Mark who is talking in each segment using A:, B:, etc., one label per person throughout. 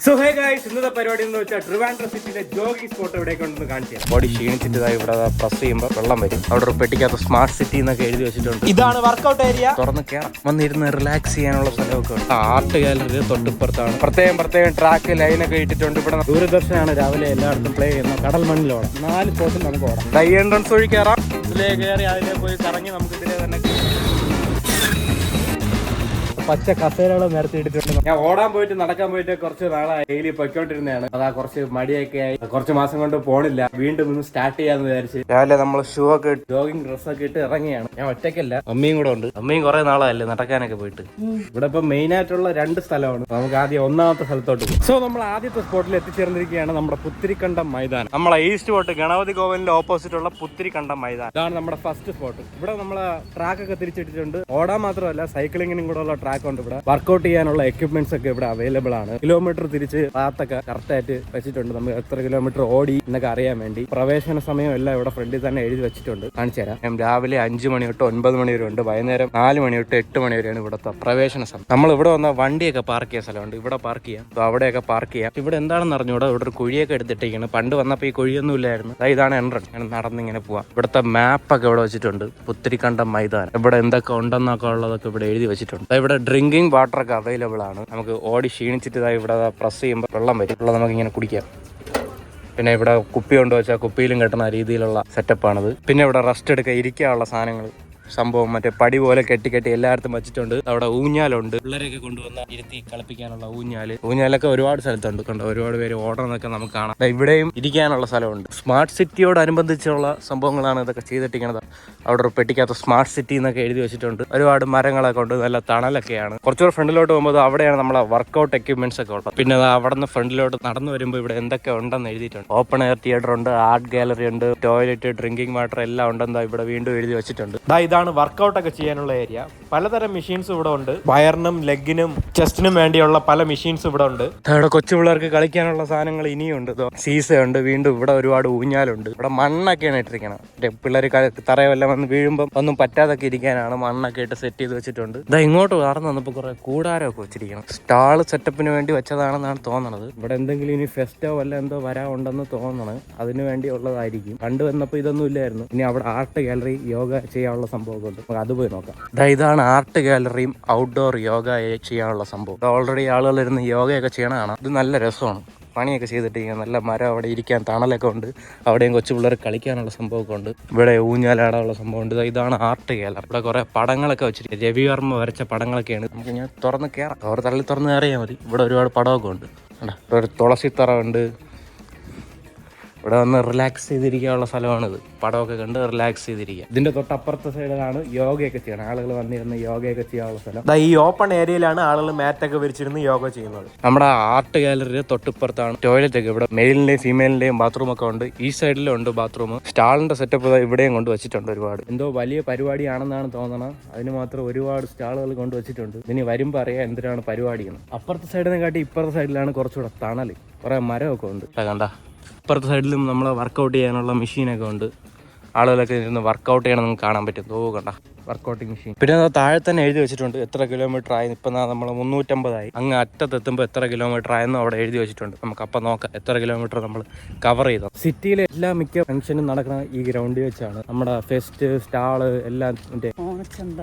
A: So hey guys, ഇന്നത്തെ പരിപാടി എന്ന് വെച്ചാൽ ട്രിവാൻഡ്രം സിറ്റിയിലെ ജോഗിംഗ് സ്പോട്ട് എവിടേക്ക് ഉണ്ടെന്ന് കാണിച്ചു. ബോഡി ക്ഷീണിച്ചിട്ട് ഇവിടെ പ്രസ് ചെയ്യുമ്പോൾ വെള്ളം വരും. അവിടെ ഒരു പെട്ടിക്കകത്ത് സ്മാർട്ട് സിറ്റി എന്നൊക്കെ എഴുതി വെച്ചിട്ടുണ്ട്.
B: ഇതാണ് വർക്കൗട്ട് ഏരിയ.
A: തുറന്ന് കയറാം, വന്നിരുന്ന് റിലാക്സ് ചെയ്യാനുള്ള സ്ഥലമൊക്കെ ഉണ്ട്. ആർട്ട് ഗാലറി തൊട്ടിപ്പുറത്താണ്. പ്രത്യേകം ട്രാക്ക് ലൈനൊക്കെ ഇട്ടിട്ടുണ്ട്. ഇവിടെ ദൂരദർശനാണ് രാവിലെ എല്ലായിടത്തും പ്ലേ ചെയ്യുന്ന. കടൽ മണ്ണിലോടാം 4 സ്പോട്ടിൽ നമുക്ക് ഓടാം. ഡൈ എൻട്രൻസ് വഴി കയറാം. ഇതിലേ കയറി അതിലേ പോയി കറങ്ങി നമുക്ക് ഇതിലേ തന്നെ പച്ച കസേരകൾ നിരത്തിയിട്ടിട്ടുണ്ട്. ഞാൻ ഓടാൻ പോയിട്ട് നടക്കാൻ പോയിട്ട് കുറച്ച് നാളായി ഡെയിലി പൊയ്ക്കൊണ്ടിരുന്നതാണ്. അതാ കുറച്ച് മടിയൊക്കെ ആയി കുറച്ച് മാസം കൊണ്ട് പോണില്ല. വീണ്ടും ഒന്ന് സ്റ്റാർട്ട് ചെയ്യാന്ന് വിചാരിച്ച് രാവിലെ നമ്മൾ ഷൂ ഒക്കെ ജോഗിങ് ഡ്രസ്സൊക്കെ ഇട്ട് ഇറങ്ങിയാണ്. ഞാൻ ഒറ്റയ്ക്കല്ല, അമ്മയും കൂടെ ഉണ്ട്. അമ്മയും കുറെ നാളായല്ലേ നടക്കാനൊക്കെ പോയിട്ട്. ഇവിടെ ഇപ്പൊ മെയിൻ ആയിട്ടുള്ള 2 സ്ഥലമാണ്. നമുക്ക് ആദ്യം ഒന്നാമത്തെ സ്ഥലത്തോട്ട് പോകും. സോ നമ്മൾ ആദ്യത്തെ സ്പോട്ടിൽ എത്തിച്ചേർന്നിരിക്കുകയാണ്. നമ്മുടെ പുത്തിരിക്കണ്ടം മൈതാനം. നമ്മളെ ഈസ്റ്റ് സ്പോട്ട് ഗണപതി കോവിലിന്റെ ഓപ്പോസിറ്റ് ഉള്ള പുത്തിരിക്കണ്ടം മൈതാനം. ഇതാണ് നമ്മുടെ ഫസ്റ്റ് സ്പോട്ട്. ഇവിടെ നമ്മളെ ട്രാക്ക് ഒക്കെ തിരിച്ചിട്ടിട്ടുണ്ട്. ഓടാൻ മാത്രമല്ല സൈക്ലിങ്ങിനും കൂടെ ഉള്ള ട്രാക്ക് ഉണ്ട്. ഇവിടെ വർക്ക്ഔട്ട് ചെയ്യാനുള്ള എക്യുപ്മെന്റ്സ് ഒക്കെ ഇവിടെ അവൈലബിൾ ആണ്. കിലോമീറ്റർ തിരിച്ച് പാത്തൊക്കെ കറക്റ്റ് ആയിട്ട് വെച്ചിട്ടുണ്ട്. നമുക്ക് എത്ര കിലോമീറ്റർ ഓടി എന്നൊക്കെ അറിയാൻ വേണ്ടി. പ്രവേശന സമയം എല്ലാം ഇവിടെ ഫ്രണ്ടിൽ തന്നെ എഴുതി വെച്ചിട്ടുണ്ട്. കാണിച്ചു തരാം. രാവിലെ 5 മണി തൊട്ട് 9 മണി വരെ ഉണ്ട്. വൈകുന്നേരം 4 മണി തൊട്ട് 8 മണി വരെയാണ് ഇവിടുത്തെ പ്രവേശന സമയം. നമ്മൾ ഇവിടെ വന്ന വണ്ടിയൊക്കെ പാർക്ക് ചെയ്യാൻ സ്ഥലമുണ്ട്. ഇവിടെ പാർക്ക് ചെയ്യാം, അവിടെയൊക്കെ പാർക്ക് ചെയ്യാം. ഇവിടെ എന്താണെന്ന് അറിഞ്ഞൂടെ, ഇവിടെ ഒരു കുഴിയൊക്കെ എടുത്തിട്ടേക്കാണ്. പണ്ട് വന്നപ്പോൾ ഈ കുഴിയൊന്നും ഇല്ലായിരുന്നു. ഇതാണ് എൻട്രൻസ്. ഇങ്ങനെ നടന്നിങ്ങനെ പോവാം. ഇവിടുത്തെ മാപ്പൊക്കെ ഇവിടെ വെച്ചിട്ടുണ്ട്. പുത്തിരിക്കണ്ടം മൈതാനം. ഇവിടെ എന്തൊക്കെ ഉണ്ടെന്നൊക്കെ ഉള്ളതൊക്കെ ഇവിടെ എഴുതി വെച്ചിട്ടുണ്ട്. ഇവിടെ ഡ്രിങ്കിങ് വാട്ടർ ഒക്കെ അവൈലബിൾ ആണ്. നമുക്ക് ഓടി ക്ഷീണിച്ചിട്ട് ഇവിടെ പ്രസ് ചെയ്യുമ്പോൾ വെള്ളം വരും. വെള്ളം നമുക്ക് ഇങ്ങനെ കുടിക്കാം. പിന്നെ ഇവിടെ കുപ്പി കൊണ്ട് വെച്ചാൽ കുപ്പിയിലും കെട്ടുന്ന രീതിയിലുള്ള സെറ്റപ്പാണിത്. പിന്നെ ഇവിടെ റെസ്റ്റ് എടുക്കുക, ഇരിക്കാനുള്ള സാധനങ്ങൾ സംഭവം മറ്റേ പടി പോലെ കെട്ടി എല്ലായിടത്തും വെച്ചിട്ടുണ്ട്. അവിടെ ഊഞ്ഞാലുണ്ട്. പിള്ളേരൊക്കെ കൊണ്ടുവന്ന ഇരുത്തി കളിപ്പിക്കാനുള്ള ഊഞ്ഞാലൊക്കെ ഒരുപാട് സ്ഥലത്തുണ്ട്. കണ്ടോ, ഒരുപാട് പേര് ഓടണമെന്നൊക്കെ നമുക്ക് കാണാം. ഇവിടെയും ഇരിക്കാനുള്ള സ്ഥലമുണ്ട്. സ്മാർട്ട് സിറ്റിയോടനുബന്ധിച്ചുള്ള സംഭവങ്ങളാണ് ഇതൊക്കെ ചെയ്തിട്ടിരിക്കുന്നത്. അവിടെ ഒരു പെട്ടിക്കകത്ത് സ്മാർട്ട് സിറ്റി എന്നൊക്കെ എഴുതി വെച്ചിട്ടുണ്ട്. ഒരുപാട് മരങ്ങളൊക്കെ ഉണ്ട്. നല്ല തണലൊക്കെയാണ്. കുറച്ചുകൂടെ ഫ്രണ്ടിലോട്ട് പോകുമ്പോൾ അവിടെയാണ് നമ്മളെ വർക്കൗട്ട് എക്യുപ്മെന്റ്സ് ഒക്കെ ഉള്ളത്. പിന്നെ അവിടെ നിന്ന് ഫ്രണ്ടിലോട്ട് നടന്നു വരുമ്പോൾ ഇവിടെ എന്തൊക്കെ ഉണ്ടെന്ന് എഴുതിയിട്ടുണ്ട്. ഓപ്പൺ എയർ തിയേറ്റർ ഉണ്ട്, ആർട്ട് ഗാലറി ഉണ്ട്, ടോയ്ലറ്റ്, ഡ്രിങ്കിങ് വാട്ടർ എല്ലാം ഉണ്ടെന്ന് ഇവിടെ വീണ്ടും എഴുതി വെച്ചിട്ടുണ്ട്.
B: ഇതാണ് വർക്കൗട്ട് ഒക്കെ ചെയ്യാനുള്ള ഏരിയ. പലതരം മെഷീൻസ് ഇവിടെ ഉണ്ട്. വയറിനും ലെഗിനും ചെസ്റ്റിനും വേണ്ടിയുള്ള പല മെഷീൻസ് ഇവിടെ ഉണ്ട്.
A: ഇവിടെ കൊച്ചു പിള്ളേർക്ക് കളിക്കാനുള്ള സാധനങ്ങൾ ഇനിയുണ്ട്. സീസയുണ്ട്. വീണ്ടും ഇവിടെ ഒരുപാട് ഊഞ്ഞാലുണ്ട്. ഇവിടെ മണ്ണൊക്കെയാണ് ഇട്ടിരിക്കുന്നത്. പിള്ളേർ തറയെല്ലാം വന്ന് വീഴുമ്പോൾ ഒന്നും പറ്റാതൊക്കെ ഇരിക്കാനാണ് മണ്ണൊക്കെ ഇട്ട് സെറ്റ് ചെയ്ത് വെച്ചിട്ടുണ്ട്. ഇങ്ങോട്ട് വളർന്നു വന്നപ്പോൾ കുറെ കൂടാരമൊക്കെ വെച്ചിരിക്കണം. സ്റ്റാൾ സെറ്റപ്പിന് വേണ്ടി വെച്ചതാണെന്നാണ് തോന്നുന്നത്. ഇവിടെ എന്തെങ്കിലും ഇനി ഫെസ്റ്റോ വല്ല എന്തോ വരാനുണ്ടെന്ന് തോന്നണം. അതിനു വേണ്ടി ഉള്ളതായിരിക്കും. പണ്ട് വന്നപ്പോൾ ഇതൊന്നും ഇല്ലായിരുന്നു. ഇനി അവിടെ ആർട്ട് ഗാലറി, യോഗ ചെയ്യാനുള്ള സംഭവം ഉണ്ട്. അത് പോയി നോക്കാം. ഇതാണ് ആർട്ട് ഗാലറിയും ഔട്ട്ഡോർ യോഗ ചെയ്യാനുള്ള സംഭവം. ഓൾറെഡി ആളുകൾ ഇരുന്ന് യോഗയൊക്കെ ചെയ്യണതാണ്. ഇത് നല്ല രസമാണ്. പണിയൊക്കെ ചെയ്തിട്ട് നല്ല മരം, അവിടെ ഇരിക്കാൻ തണലൊക്കെ ഉണ്ട്. അവിടെയും കൊച്ചു പിള്ളേർ കളിക്കാനുള്ള സംഭവമൊക്കെ ഉണ്ട്. ഇവിടെ ഊഞ്ഞാലാടാനുള്ള സംഭവം ഉണ്ട്. ഇതാണ് ആർട്ട് ഗാലറി. ഇവിടെ കുറെ പടങ്ങളൊക്കെ വെച്ചിട്ട് രവിവർമ്മ വരച്ച പടങ്ങളൊക്കെയാണ്. നമുക്ക് ഞാൻ തുറന്ന് കയറാം. അവർ തള്ളി തുറന്ന് കയറിയാൽ മതി. ഇവിടെ ഒരുപാട് പടമൊക്കെ ഉണ്ട്. ഒരു തുളസിത്തറ ഉണ്ട്. ഇവിടെ വന്ന് റിലാക്സ് ചെയ്തിരിക്കാനുള്ള സ്ഥലമാണിത്. പടമൊക്കെ കണ്ട് റിലാക്സ് ചെയ്തിരിക്കുക. ഇതിന്റെ തൊട്ടപ്പുറത്തെ സൈഡിലാണ് യോഗയൊക്കെ ചെയ്യണം. ആളുകൾ വന്നിരുന്ന് യോഗയൊക്കെ ചെയ്യാനുള്ള സ്ഥലം.
B: ഈ ഓപ്പൺ ഏരിയയിലാണ് ആളുകൾ മാറ്റൊക്കെ വിരിച്ചിരുന്ന് യോഗ ചെയ്യുന്നത്.
A: നമ്മുടെ ആർട്ട് ഗാലറിയുടെ തൊട്ടിപ്പുറത്താണ് ടോയ്ലറ്റ് ഒക്കെ. ഇവിടെ മെയിലിന്റെയും ഫീമെയിലിന്റെയും ബാത്റൂം ഒക്കെ ഉണ്ട്. ഈ സൈഡിലും ഉണ്ട് ബാത്റൂം. സ്റ്റാളിന്റെ സെറ്റപ്പ് ഇവിടെയും കൊണ്ട് വെച്ചിട്ടുണ്ട്. ഒരുപാട് എന്തോ വലിയ പരിപാടിയാണെന്നാണ് തോന്നണം. അതിന് മാത്രം ഒരുപാട് സ്റ്റാളുകൾ കൊണ്ട് വെച്ചിട്ടുണ്ട്. ഇനി വരുമ്പോൾ അറിയാം എന്തിനാണ് പരിപാടിയെന്ന്. അപ്പുറത്തെ സൈഡിനെ കാട്ടി ഇപ്പുറത്തെ സൈഡിലാണ് കുറച്ചുകൂടെ തണല്. കുറെ മരമൊക്കെ ഉണ്ട്. കണ്ട, ഇപ്പുറത്തെ സൈഡിലും നമ്മൾ വർക്കൗട്ട് ചെയ്യാനുള്ള മെഷീനൊക്കെ ഉണ്ട്. ആളുകളൊക്കെ ഇരുന്ന് വർക്കൗട്ട് ചെയ്യണം നമുക്ക് കാണാൻ പറ്റും. കണ്ട, വർക്കൗട്ടിങ് മെഷീൻ. പിന്നെ താഴെ തന്നെ എഴുതി വെച്ചിട്ടുണ്ട് എത്ര കിലോമീറ്റർ ആയി. ഇപ്പം നമ്മൾ 350 ആയി. അങ്ങ് അറ്റത്തെത്തുമ്പോൾ എത്ര കിലോമീറ്റർ ആയെന്നും അവിടെ എഴുതി വെച്ചിട്ടുണ്ട്. നമുക്ക് അപ്പം നോക്കാം എത്ര കിലോമീറ്റർ നമ്മൾ കവർ ചെയ്തു. സിറ്റിയിലെ എല്ലാ മിക്ക ഫംഗ്ഷനും നടക്കുന്ന ഈ ഗ്രൗണ്ടിൽ വെച്ചാണ്. നമ്മുടെ ഫെസ്റ്റ്, സ്റ്റാള് എല്ലാം
C: ഓണച്ചന്ത,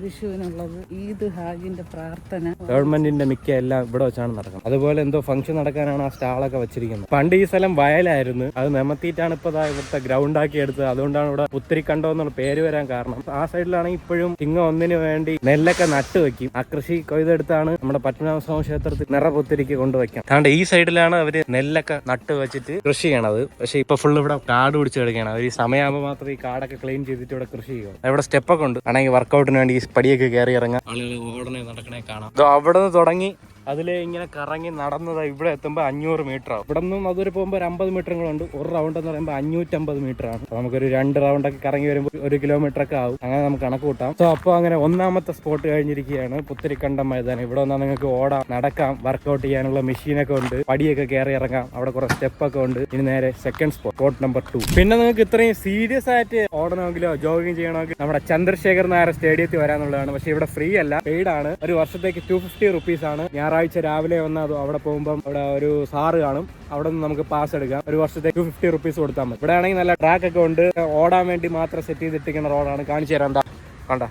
C: വിഷുവിനുള്ളത്, ഈദ്, ഹാജിന്റെ പ്രാർത്ഥന,
A: ഗവൺമെന്റിന്റെ മിക്ക എല്ലാം ഇവിടെ വെച്ചാണ് നടക്കുന്നത്. അതുപോലെ എന്തോ ഫംഗ്ഷൻ നടക്കാനാണ് ആ സ്റ്റാളൊക്കെ വെച്ചിരിക്കുന്നത്. പണ്ട് ഈ സ്ഥലം വയലായിരുന്നു. അത് നിമത്തിയിട്ടാണ് ഇപ്പൊ ഇവിടുത്തെ ഗ്രൗണ്ട് ആക്കി എടുത്തത്. അതുകൊണ്ടാണ് ഇവിടെ പുത്തിരിക്കണ്ടം എന്നുള്ള പേര് വരാൻ കാരണം. ആ സൈഡിലാണെങ്കിൽ ഇപ്പോഴും ചിങ്ങം 1 വേണ്ടി നെല്ലൊക്കെ നട്ടു വെക്കും. ആ കൃഷി കൊയ്തെടുത്താണ് നമ്മുടെ പത്മനാഭസ്വാമി ക്ഷേത്രത്തിൽ നിറപുത്തിരിക്ക് കൊണ്ടുവയ്ക്കാം. അതുകൊണ്ട് ഈ സൈഡിലാണ് അവര് നെല്ലൊക്കെ നട്ടു വെച്ചിട്ട് കൃഷി ചെയ്യണത്. പക്ഷെ ഇപ്പൊ ഫുള്ള് ഇവിടെ കാട് പിടിച്ച് കിടക്കുകയാണ്. അവർ ഈ സമയമാകുമ്പോൾ മാത്രം ഈ കാടൊക്കെ ക്ലീൻ ചെയ്തിട്ട് ഇവിടെ കൃഷി ചെയ്യും. ഇവിടെ സ്റ്റെപ്പൊക്കെ ഉണ്ട്. ആണെങ്കിൽ വർക്കൗട്ടിന് വേണ്ടി ഈ പടിയൊക്കെ കയറി ഇറങ്ങാം. ആളുകൾ ഓടണേ നടക്കണേ കാണാം. അവിടെ നിന്ന് തുടങ്ങി അതിലെ ഇങ്ങനെ കറങ്ങി നടന്നത് ഇവിടെ എത്തുമ്പോൾ 500 മീറ്റർ ആവും. ഇവിടെ നിന്നും അതുവരെ പോകുമ്പോൾ ഒരു 50 മീറ്ററുകളുണ്ട്. ഒരു റൗണ്ട് എന്ന് പറയുമ്പോൾ 550 മീറ്റർ ആണ്. നമുക്കൊരു 2 റൗണ്ടൊക്കെ കറങ്ങി വരുമ്പോൾ 1 കിലോമീറ്റർ ഒക്കെ ആവും. അങ്ങനെ നമുക്ക് കണക്ക് കൂട്ടാം. സോ അപ്പോൾ അങ്ങനെ ഒന്നാമത്തെ സ്പോട്ട് കഴിഞ്ഞിരിക്കുകയാണ് പുത്തിരിക്കണ്ടം മൈതാനം. ഇവിടെ വന്നാൽ നിങ്ങൾക്ക് ഓടാം, നടക്കാം, വർക്കൗട്ട് ചെയ്യാനുള്ള മെഷീനൊക്കെ ഉണ്ട്. പടിയൊക്കെ കയറി ഇറങ്ങാം. അവിടെ കുറെ സ്റ്റെപ്പൊക്കെ ഉണ്ട്. ഇനി നേരെ സെക്കൻഡ് സ്പോട്ട് നമ്പർ 2. പിന്നെ നിങ്ങൾക്ക് ഇത്രയും സീരിയസ് ആയിട്ട് ഓടണമെങ്കിലോ ജോഗിങ് ചെയ്യണമെങ്കിൽ നമ്മുടെ ചന്ദ്രശേഖർ നായർ സ്റ്റേഡിയത്തിൽ വരാനുള്ളതാണ്. പക്ഷെ ഇവിടെ ഫ്രീ അല്ല, പെയ്ഡ് ആണ്. ഒരു വർഷത്തേക്ക് 250 റുപ്പീസ് ആണ്. ഞായറാഴ്ച രാവിലെ വന്ന് അത് അവിടെ പോകുമ്പോൾ അവിടെ ഒരു സാറ് കാണും. അവിടെ നിന്ന് നമുക്ക് പാസ് എടുക്കാം. ഒരു വർഷത്തേക്ക് 250 റുപ്പീസ് കൊടുത്താൽ മതി. ഇവിടെ ആണെങ്കിൽ നല്ല ട്രാക്ക് ഒക്കെ ഉണ്ട്. ഓടാൻ വേണ്ടി മാത്രം സെറ്റ് ചെയ്തിട്ടിരിക്കുന്ന റോഡാണ്. കാണിച്ചു തരാം. എന്താ കണ്ട,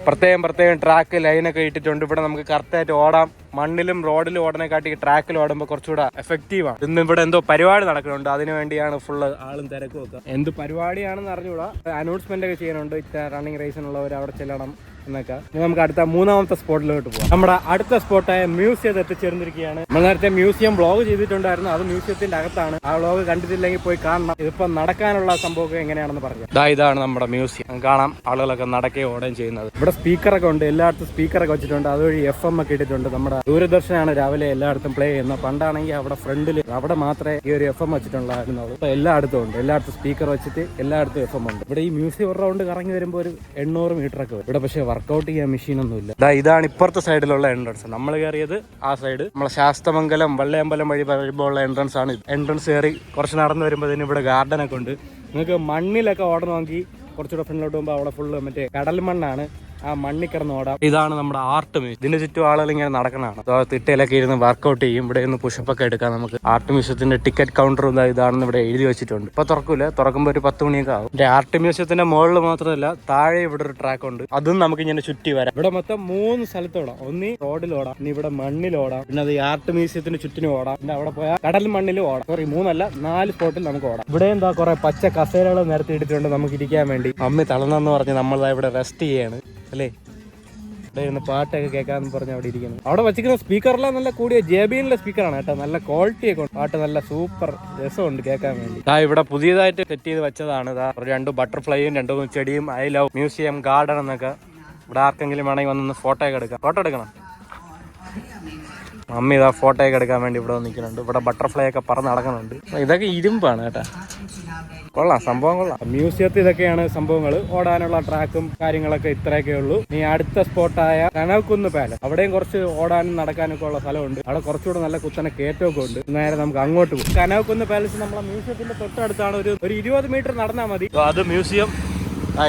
A: പ്രത്യേകം ട്രാക്ക് ലൈനൊക്കെ ഇട്ടിട്ടുണ്ട്. ഇവിടെ നമുക്ക് കറക്റ്റായിട്ട് ഓടാം. മണ്ണിലും റോഡിലും ഓടനെക്കാട്ടി ട്രാക്കിൽ ഓടുമ്പോൾ കുറച്ചുകൂടെ എഫക്റ്റീവാണ്. ഇന്ന് ഇവിടെ എന്തോ പരിപാടി നടക്കുന്നുണ്ട്. അതിനു വേണ്ടിയാണ് ഫുള്ള് ആളും തിരക്കും ഒക്കെ. എന്ത് പരിപാടിയാണെന്ന് അറിഞ്ഞുകൂടാ. അനൗൺസ്മെന്റ് ഒക്കെ ചെയ്യാനുണ്ട്. ഇത്ര റണ്ണിങ് റേസിനുള്ളവർ അവിടെ ചെല്ലണം എന്നൊക്കെ. നമുക്ക് അടുത്ത 3ാമത്തെ സ്പോട്ടിലോട്ട് പോകാം. നമ്മുടെ അടുത്ത സ്പോട്ടായ മ്യൂസിയത്തിൽ എത്തിച്ചേർന്നിരിക്കുകയാണ്. നമ്മൾ നേരത്തെ മ്യൂസിയം വ്ളോഗ് ചെയ്തിട്ടുണ്ടായിരുന്നു. അത് മ്യൂസിയത്തിന്റെ അകത്താണ്. ആ വ്ളോഗ് കണ്ടിട്ടില്ലെങ്കിൽ പോയി കാണണം. ഇതിപ്പോ നടക്കാനുള്ള സംഭവം എങ്ങനെയാണെന്ന് പറഞ്ഞു. ഇതാണ് നമ്മുടെ മ്യൂസിയം. കാണാം ആളുകളൊക്കെ നടക്കുകയും ഓടുകയും ചെയ്യുന്നത്. ഇവിടെ സ്പീക്കറൊക്കെ ഉണ്ട്. എല്ലായിടത്തും സ്പീക്കറൊക്കെ വെച്ചിട്ടുണ്ട്. അതുവഴി FM ഒക്കെ ഇട്ടിട്ടുണ്ട്. നമ്മുടെ ദൂരദർശനാണ് രാവിലെ എല്ലായിടത്തും പ്ലേ ചെയ്യുന്നത്. പണ്ടാണെങ്കിൽ അവിടെ ഫ്രണ്ടിൽ അവിടെ മാത്രമേ ഈ ഒരു FM വെച്ചിട്ടുണ്ടായിരുന്നുള്ളൂ. ഇപ്പൊ എല്ലായിടത്തും ഉണ്ട്. എല്ലായിടത്തും സ്പീക്കർ വെച്ചിട്ട് എല്ലായിടത്തും FM ഉണ്ട്. ഇവിടെ ഈ മ്യൂസിയം ഒരു റൗണ്ട് കറങ്ങി വരുമ്പോൾ ഒരു 800 മീറ്റർ ഒക്കെ വരും. ഇവിടെ പക്ഷേ വർക്കൗട്ട് ചെയ്യാൻ മെഷീനൊന്നുമില്ല. ഇതാണ് ഇപ്പുറത്തെ സൈഡിലുള്ള എൻട്രൻസ്. നമ്മൾ കയറിയത് ആ സൈഡ്. നമ്മളെ ശാസ്തമംഗലം വള്ളയമ്പലം വഴി വരുമ്പോൾ ഉള്ള എൻട്രൻസ് ആണ്. എൻട്രൻസ് കയറി കുറച്ച് നടന്നു വരുമ്പോൾ ഇവിടെ ഗാർഡൻ ഒക്കെ ഉണ്ട്. നിങ്ങൾക്ക് മണ്ണിലൊക്കെ ഓടണമെങ്കിൽ കുറച്ചുകൂടെ ഫ്രണ്ടിലോട്ട് പോകുമ്പോൾ അവിടെ ഫുള്ള് മറ്റേ കടൽ മണ്ണാണ്. ആ മണ്ണിൽ കിടന്ന് ഓടാം. ഇതാണ് നമ്മുടെ ആർട്ട് മ്യൂസിയം. ഇതിന്റെ ചുറ്റും ആളുകൾ ഇങ്ങനെ നടക്കണതാണ്. തിട്ടയിലൊക്കെ ഇരുന്ന് വർക്കൗട്ട് ചെയ്യും. ഇവിടെ നിന്ന് പുഷപ്പ് ഒക്കെ എടുക്കാം നമുക്ക്. ആർട്ട് മ്യൂസിയത്തിന്റെ ടിക്കറ്റ് കൗണ്ടറും ഇതാണെന്ന് ഇവിടെ എഴുതി വെച്ചിട്ടുണ്ട്. ഇപ്പൊ തുറക്കൂല, തുറക്കുമ്പോൾ ഒരു 10 മണിയൊക്കെ ആവും. ആർട്ട് മ്യൂസിയത്തിന്റെ മുകളിൽ മാത്രമല്ല താഴെ ഇവിടെ ഒരു ട്രാക്ക് ഉണ്ട്. അതും നമുക്ക് ഇങ്ങനെ ചുറ്റി വരാം. ഇവിടെ മൊത്തം 3 സ്ഥലത്തോടാം. ഒന്ന് റോഡിലോടാം, പിന്നെ ഇവിടെ മണ്ണിലോടാം, പിന്നെ അത് ആർട്ട് മ്യൂസിയത്തിന് ചുറ്റിനും ഓടാം, പിന്നെ അവിടെ പോയാൽ കടൽ മണ്ണിലും ഓടാം. സോറി 3 അല്ല 4 സ്പോട്ടിൽ നമുക്ക് ഓടാം. ഇവിടെ എന്താ കുറെ പച്ച കസേരകൾ നിരത്തി ഇട്ടിട്ടുണ്ട് നമുക്ക് ഇരിക്കാൻ വേണ്ടി. അമ്മി തളർന്നെന്ന് പറഞ്ഞ് നമ്മൾ ഇവിടെ റെസ്റ്റ് ചെയ്യാണ് അല്ലേ. ഇവിടെ ഇരുന്ന് പാട്ടൊക്കെ കേൾക്കാന്ന് പറഞ്ഞ് അവിടെ ഇരിക്കുന്നു. അവിടെ വെച്ചിരിക്കുന്ന സ്പീക്കറെല്ലാം നല്ല കൂടിയ JBL സ്പീക്കറാണ് കേട്ടോ. നല്ല ക്വാളിറ്റി ഒക്കെ ഉണ്ട്. പാട്ട് നല്ല സൂപ്പർ രസമുണ്ട് കേൾക്കാൻ വേണ്ടി. ഇവിടെ പുതിയതായിട്ട് സെറ്റ് ചെയ്ത് വെച്ചതാണ്. 2 ബട്ടർഫ്ലൈയും 2 ചെടിയും ഐ ലവ് മ്യൂസിയം ഗാർഡൻ എന്നൊക്കെ. ഇവിടെ ആർക്കെങ്കിലും വേണമെങ്കിൽ വന്നൊന്ന് ഫോട്ടോ ഒക്കെ എടുക്കാം. ഫോട്ടോ എടുക്കണം. മമ്മി ഇതാ ഫോട്ടോ ഒക്കെ എടുക്കാൻ വേണ്ടി ഇവിടെ നിൽക്കുന്നുണ്ട്. ഇവിടെ ബട്ടർഫ്ലൈ ഒക്കെ പറന്ന് നടക്കുന്നുണ്ട്. ഇതൊക്കെ ഇരുമ്പാണ് കേട്ടാ. കൊള്ളാം, സംഭവം കൊള്ളാം. മ്യൂസിയത്തിൽ ഇതൊക്കെയാണ് സംഭവങ്ങൾ. ഓടാനുള്ള ട്രാക്കും കാര്യങ്ങളൊക്കെ ഇത്രയൊക്കെ ഉള്ളൂ. ഇനി അടുത്ത സ്പോട്ടായ കനവക്കുന്ന് പാലസ്, അവിടെയും കുറച്ച് ഓടാനും നടക്കാനൊക്കെ ഉള്ള സ്ഥലമുണ്ട്. അവിടെ കുറച്ചുകൂടെ നല്ല കുത്തനെ കയറ്റമൊക്കെ ഉണ്ട്. നേരെ നമുക്ക് അങ്ങോട്ട് പോകും. കനവക്കുന്ന് പാലസ് നമ്മളെ മ്യൂസിയത്തിന്റെ തൊട്ടടുത്താണ്. ഒരു 20 മീറ്റർ നടന്നാൽ മതി. അത് മ്യൂസിയം.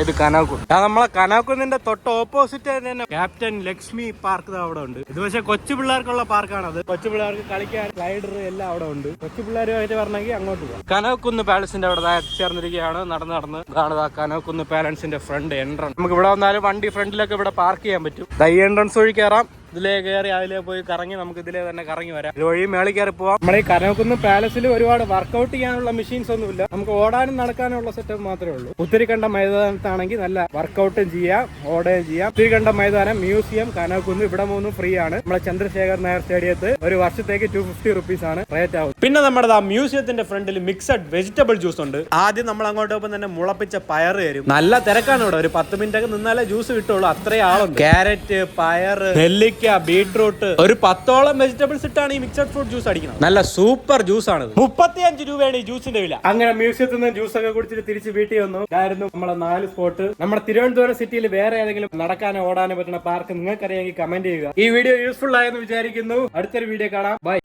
A: ഇത് കനവക്കുന്ന്. നമ്മളെ കനവക്കുന്നിന്റെ തൊട്ട് ഓപ്പോസിറ്റ് തന്നെ ക്യാപ്റ്റൻ ലക്ഷ്മി പാർക്ക് അവിടെ ഉണ്ട്. ഇത് പക്ഷേ കൊച്ചു പിള്ളേർക്കുള്ള പാർക്കാണത്. കൊച്ചു പിള്ളേർക്ക് കളിക്കാൻ സ്ലൈഡർ എല്ലാം അവിടെ ഉണ്ട്. കൊച്ചു പിള്ളേരുമായിട്ട് പറഞ്ഞെങ്കിൽ അങ്ങോട്ട് പോകും. കനവക്കുന്ന് പാലസിന്റെ അവിടെ ചേർന്നിരിക്കുകയാണ്. നടന്ന് ഇതാണ് കനവക്കുന്ന് പാലസിന്റെ ഫ്രണ്ട് എൻട്രൻസ്. നമുക്ക് ഇവിടെ വന്നാലും വണ്ടി ഫ്രണ്ടിലൊക്കെ ഇവിടെ പാർക്ക് ചെയ്യാൻ പറ്റും. ഈ എൻട്രൻസ് വഴി കയറാം. ഇതിലേ കയറി അതിലേ പോയി കറങ്ങി നമുക്ക് ഇതിലേ തന്നെ കറങ്ങി വരാം. ഇത് വഴി മേളിൽ കയറി പോവാം. നമ്മുടെ ഈ കനവക്കുന്ന് പാലസിൽ ഒരുപാട് വർക്കൗട്ട് ചെയ്യാനുള്ള മെഷീൻസ് ഒന്നുമില്ല. നമുക്ക് ഓടാനും നടക്കാനുള്ള സെറ്റപ്പ് മാത്രമേ ഉള്ളൂ. ഉത്തരിക്കണ്ട മൈതാനത്താണെങ്കിൽ നല്ല വർക്കൗട്ടും ചെയ്യാം, ഓടുകയും ചെയ്യാം. ഉത്തരിക്കണ്ട മൈതാനം, മ്യൂസിയം, കനവക്കുന്ന് ഇവിടെ 3 ഫ്രീ ആണ്. നമ്മുടെ ചന്ദ്രശേഖർ നായർ സ്റ്റേഡിയത്ത് ഒരു വർഷത്തേക്ക് 250 റുപ്പീസ് ആണ് റേറ്റ് ആവും.
B: പിന്നെ നമ്മുടെ മ്യൂസിയത്തിന്റെ ഫ്രണ്ടിൽ മിക്സഡ് വെജിറ്റബിൾ ജ്യൂസ് ഉണ്ട്. ആദ്യം നമ്മൾ അങ്ങോട്ട് പോകുമ്പോൾ തന്നെ മുളപ്പിച്ച പയർ തരും. നല്ല തിരക്കാണ് ഇവിടെ. ഒരു 10 മിനിറ്റ് ഒക്കെ നിന്നാലേ ജ്യൂസ് കിട്ടുള്ളൂ. അത്രയും ആളുണ്ട്. ക്യാരറ്റ്, പയർ, നെല്ലിക്ക, ബീട്രൂട്ട്, ഒരു 10ഓളം വെജിറ്റബിൾസ് ഇട്ടാണ് ഈ മിക്സഡ് ഫ്രൂട്ട് ജ്യൂസ് അടിക്കുന്നത്. നല്ല സൂപ്പർ ജ്യൂസ് ആണ്. 35 രൂപയാണ് ഈ ജ്യൂസിന്റെ വില.
A: അങ്ങനെ മ്യൂസിയത്തിൽ നിന്ന് ജ്യൂസ് ഒക്കെ കുടിച്ചിട്ട് തിരിച്ച് വീട്ടിൽ വന്നു. ഇതായിരുന്നു നമ്മളെ 4 സ്പോട്ട്. നമ്മുടെ തിരുവനന്തപുരം സിറ്റിയിൽ വേറെ ഏതെങ്കിലും നടക്കാനോ ഓടാനോ പറ്റുന്ന പാർക്ക് നിങ്ങൾക്ക് അറിയാമെങ്കിൽ കമന്റ് ചെയ്യുക. ഈ വീഡിയോ യൂസ്ഫുൾ ആയെന്ന് വിചാരിക്കുന്നു. അടുത്തൊരു വീഡിയോ കാണാം. ബൈ.